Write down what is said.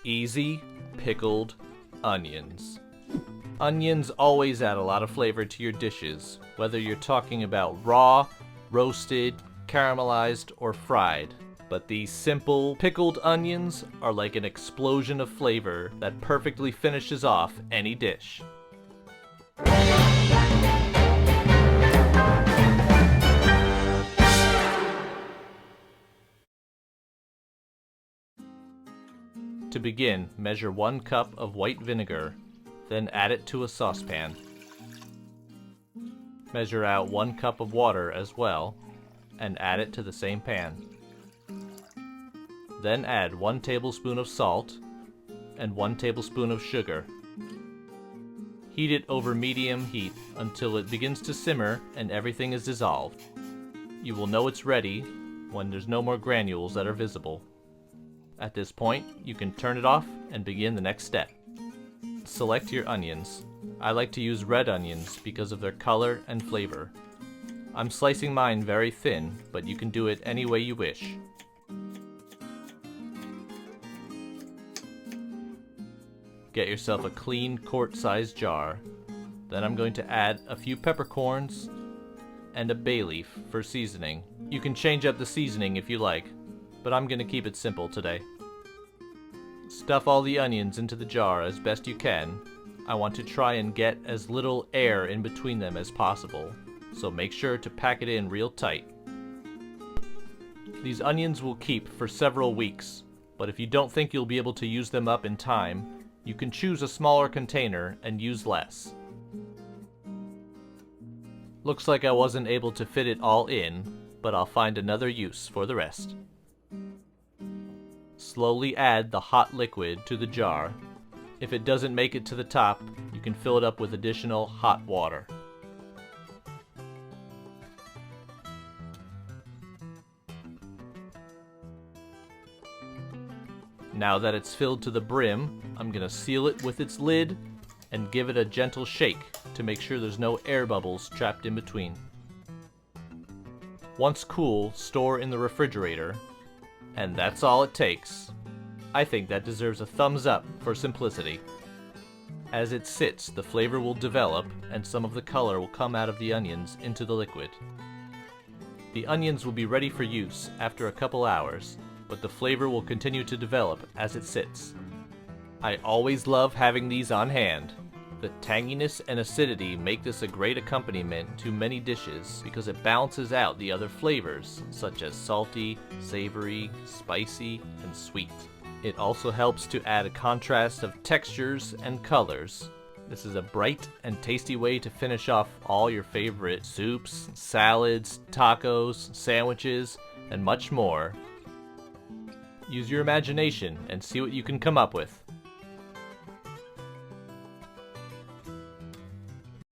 Easy pickled onions. Onions always add a lot of flavor to your dishes, whether you're talking about raw, roasted, caramelized, or fried. But these simple pickled onions are like an explosion of flavor that perfectly finishes off any dish. To begin, measure 1 cup of white vinegar, then add it to a saucepan. Measure out 1 cup of water as well, and add it to the same pan. Then add 1 tablespoon of salt and 1 tablespoon of sugar. Heat it over medium heat until it begins to simmer and everything is dissolved. You will know it's ready when there's no more granules that are visible. At this point, you can turn it off and begin the next step. Select your onions. I like to use red onions because of their color and flavor. I'm slicing mine very thin, but you can do it any way you wish. Get yourself a clean quart-sized jar. Then I'm going to add a few peppercorns and a bay leaf for seasoning. You can change up the seasoning if you like, but I'm going to keep it simple today. Stuff all the onions into the jar as best you can. I want to try and get as little air in between them as possible, so make sure to pack it in real tight. These onions will keep for several weeks, but if you don't think you'll be able to use them up in time, you can choose a smaller container and use less. Looks like I wasn't able to fit it all in, but I'll find another use for the rest. Slowly add the hot liquid to the jar. If it doesn't make it to the top, you can fill it up with additional hot water. Now that it's filled to the brim, I'm going to seal it with its lid and give it a gentle shake to make sure there's no air bubbles trapped in between. Once cool, store in the refrigerator. And that's all it takes. I think that deserves a thumbs up for simplicity. As it sits, the flavor will develop and some of the color will come out of the onions into the liquid. The onions will be ready for use after a couple hours, but the flavor will continue to develop as it sits. I always love having these on hand. The tanginess and acidity make this a great accompaniment to many dishes because it balances out the other flavors such as salty, savory, spicy, and sweet. It also helps to add a contrast of textures and colors. This is a bright and tasty way to finish off all your favorite soups, salads, tacos, sandwiches, and much more. Use your imagination and see what you can come up with.